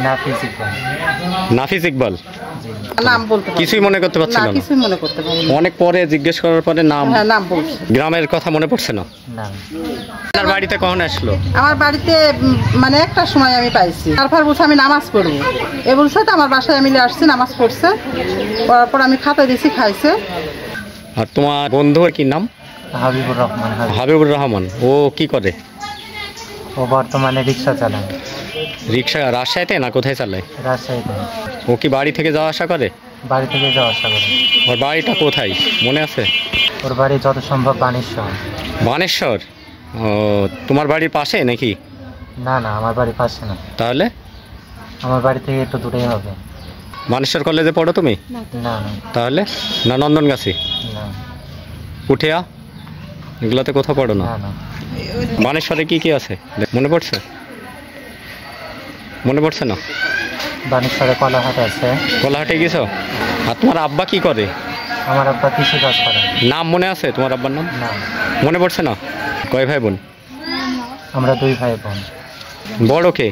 নাফিস ইকবাল। নাফিস ইকবাল নাম বলতে কিছুই মনে করতে পারছিল না, না? কিছুই মনে করতে পারিনি। অনেক পরে জিজ্ঞেস করার পরে নাম হ্যাঁ, নাম বলছে। গ্রামের কথা মনে পড়ছে না? না। আপনার বাড়িতে কখন আসলো? আমার বাড়িতে মানে একটা সময় আমি পাইছি, তারপর বলছে আমি নামাজ পড়বো। এ বলছে তো আমার বাসায় আমি আসছি, নামাজ পড়ছে, পড়ার পর আমি খাতা দিয়েছি, খাইছে। আর তোমার বন্ধুর কি নাম? হাবিবুর রহমান। হাবিবুর রহমান। ও কি করে? ও বর্তমানে রিক্সা চালায়। রিক্সা রাজশাহীতে না কোথায় চালায়? রাজশাহীতে। ও কি বাড়ি থেকে যাওয়া আসা করে? বাড়ি থেকে যাওয়া আসা করে। ওর বাড়িটা কোথায় মনে আছে? ওর বাড়ি যত সম্ভব বানেশ্বর। বানেশ্বর? ও, তোমার বাড়ির পাশে নাকি? না না, আমার বাড়ির পাশে না। তাহলে? আমার বাড়ি থেকে একটু দূরেই হবে। বানেশ্বর কলেজে পড়ো তুমি? না না। তাহলে? না নন্দনগাছি, না পুঠিয়া, এগুলোতে কোথাও পড়ো না? না না। বানেশ্বরে কি কি আছে মনে পড়ছে? মনে পড়ছে না? বানেশ্বরে কলাহাট আছে। কলাহাটে গেছো? আর তোমার আব্বা কি করে? আমার আব্বা কৃষি কাজ করে। নাম মনে আছে তোমার আব্বার নাম? না। মনে পড়ছে না? কয় ভাই বোন? আমরা 2 ভাই বোন। বড় কে?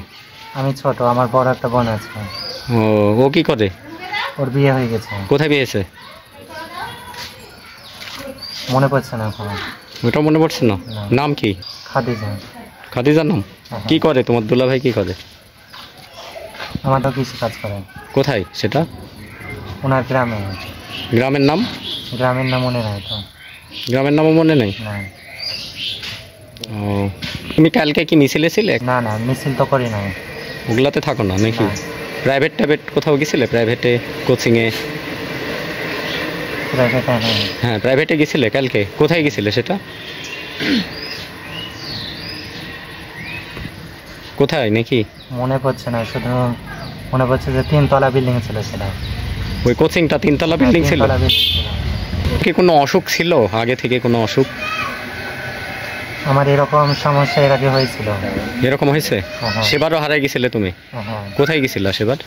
আমি ছোট, আমার বড় একটা বোন আছে। ও, ও কি করে? ওর বিয়ে হয়ে গেছে। কোথায় বিয়েছে? মনে পড়ছে না এখন। ওটা মনে পড়ছে না? না। নাম কি? খাদিজা। খাদিজার নাম? হ্যাঁ। কি করে তোমার দুলা ভাই, কি করে? আমার তো কৃষি কাজ করে। কোথায় সেটা? ওনার গ্রামে। গ্রামের নাম? গ্রামের নাম মনে নাই তো। গ্রামের নামও মনে নেই? না ও, তুমি কালকে কি মিছিলে ছিলে? না না, মিছিল তো করি না। ওগুলাতে থাকো না নাকি? না। প্রাইভেট ট্যাভেট কোথাও গেছিলে? প্রাইভেটে কোচিংয়ে? প্রাইভেটে নেই। হ্যাঁ, প্রাইভেটে গেছিলে কালকে? কোথায় গেছিলে সেটা? কোথায় নাকি? মনে পড়ছে না, শুধু মনে পড়ছে যে 3 তলা বিল্ডিং ছিল সেটা। ওই কোচিংটা 3 তলা বিল্ডিং ছিল? 3 তলা building ছিল। কি কোনো অসুখ ছিল আগে থেকে? কোনো অসুখ? আমার এরকম সমস্যা এর আগে হয়েছিল। এরকম হয়েছে? হ্যাঁ। সেবারও হারাই গেছিলে তুমি? হ্যাঁ। কোথায় গেছিলা সেবার?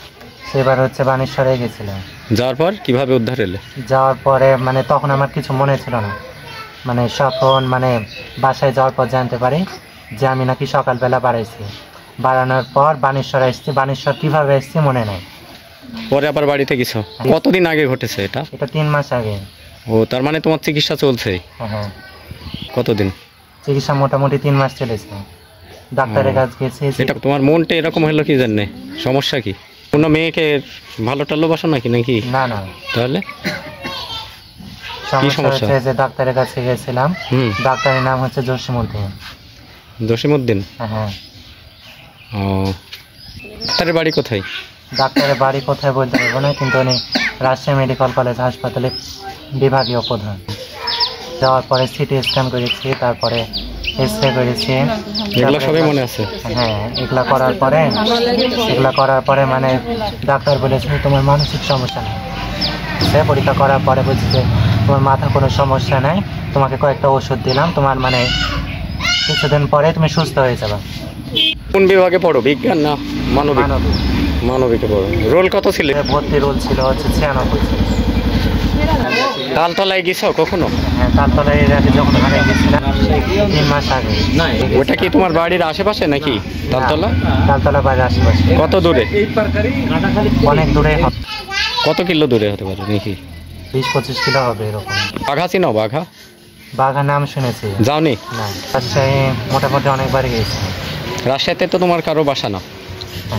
সেবার হচ্ছে বানেশ্বরে গেছিলাম। যাওয়ার পর কিভাবে উদ্ধার এলে? যাওয়ার পরে মানে তখন আমার কিছু মনে ছিল না, মানে তখন মানে বাসায় যাওয়ার পর জানতে পারি যে আমি নাকি সকালবেলা বাড়াইছি। বাড়ানোর পর বানেশ্বর এসেছি। বানেশ্বর কীভাবে এসেছি মনে নেই। পরে আবার বাড়িতে গেছো? কতদিন আগে ঘটেছে এটা? এটা 3 মাস আগে। ও, তার মানে তোমার চিকিৎসা চলছে? হ্যাঁ। কতদিন? চিকিৎসা মোটামুটি 3 মাস চলেছে। ডাক্তারের কাছে গেছি। এটা তোমার মনটা এরকম হলো কি জানে? সমস্যা কি? কোনো মেয়েকে ভালো টালোবাসো নাকি? না না। তাহলে সমস্যা সমস্যা? হচ্ছে যে ডাক্তারের কাছে গেছিলাম। হুম। ডাক্তারের নাম হচ্ছে জসিমউদ্দিন। জসিমউদ্দিন? হ্যাঁ। ও, ডাক্তারের বাড়ি কোথায়? ডাক্তারের বাড়ি কোথায় বলতে পারবো না, কিন্তু উনি রাজশাহী মেডিকেল কলেজ হাসপাতালে বিভাগীয় প্রধান। যাওয়ার পরে সিটি স্ক্যান করেছি, তারপরে এক্সরে করেছি। এগুলো সবই মনে আছে? হ্যাঁ, এগুলা করার পরে মানে ডাক্তার বলেছে তোমার মানসিক সমস্যা নেই। সে পরীক্ষা করার পরে বলছে যে তোমার মাথা কোনো সমস্যা নাই, তোমাকে কয়েকটা ওষুধ দিলাম, তোমার মানে কিছুদিন পরে তুমি সুস্থ হয়ে যাবে। কোন বিভাগে পড়ো? বিজ্ঞান না মানবিক? মানবিক। মানবিকে পড়ো। রোল কত ছিল? ভর্তি রোল ছিল হচ্ছে 96 ছিল। তালতলায় গেছো কখনো? হ্যাঁ, তারতলায় এর আগে যখন হারিয়ে গেছিলাম 3 মাস আগে। ওটা কি তোমার বাড়ির আশেপাশে নাকি তালতলা? তালতলা বাড়ির আশেপাশে। কত দূরে? অনেক দূরে, কত কিলো দূরে হতে পারে নাকি? 20-25 কিলো হবে এরকম। বাঘা চিনো? বাঘা? বাঘা নাম শুনেছি। যাওনি? না, রাজশাহী মোটামুটি অনেকবার গেছি। রাজশাহীতে তো তোমার কারো বাসা না?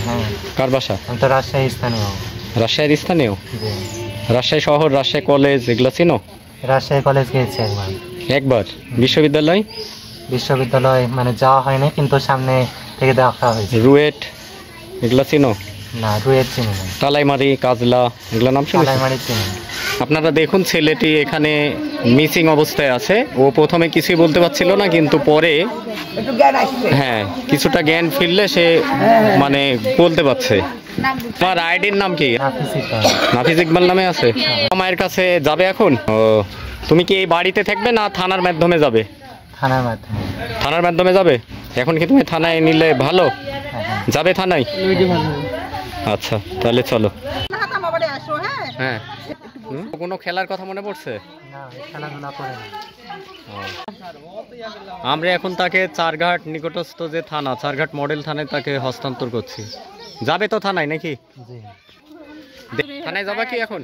হ্যাঁ। কার বাসা? আমি তো রাজশাহী স্থানীয়। রাজশাহীর স্থানীয়? জি। রাজশাহী শহর, রাজশাহী কলেজ এগুলো চিনো? রাজশাহী কলেজ গিয়েছি একবার। একবার? বিশ্ববিদ্যালয়? বিশ্ববিদ্যালয় মানে যাওয়া হয়নি, কিন্তু সামনে থেকে দেখা হয়েছে। রুয়েট এগুলো চিনো? না, রুয়েট চিনি না। তালাইমারি, কাজলা এগুলো নাম শুনেছো? তালাইমারি চিনি। আপনারা দেখুন, ছেলেটি এখানে মিসিং অবস্থায় আছে। ও প্রথমে কিছুই বলতে পারছিল না, কিন্তু পরে হ্যাঁ কিছুটা জ্ঞান ফিরলে সে মানে বলতে পারছে। তোমার আইডির নাম কি? নাফিস ইকবাল। নাফিস ইকবাল নামে আছে? মায়ের কাছে যাবে এখন? ও, তুমি কি এই বাড়িতে থাকবে না থানার মাধ্যমে যাবে? থানার মাধ্যমে। থানার মাধ্যমে যাবে? এখন কি তুমি থানায় নিলে ভালো? হ্যাঁ। যাবে থানায়? আচ্ছা, তাহলে চলো। হ্যাঁ, কোনো খেলার কথা মনে পড়ছে? না, খেলাধুলা করে না। আমরা এখন তাকে চারঘাট নিকটস্থ যে থানা, চারঘাট মডেল থানায় তাকে হস্তান্তর করছি। যাবে তো থানায় নাকি? জি। থানায় যাবা কি এখন?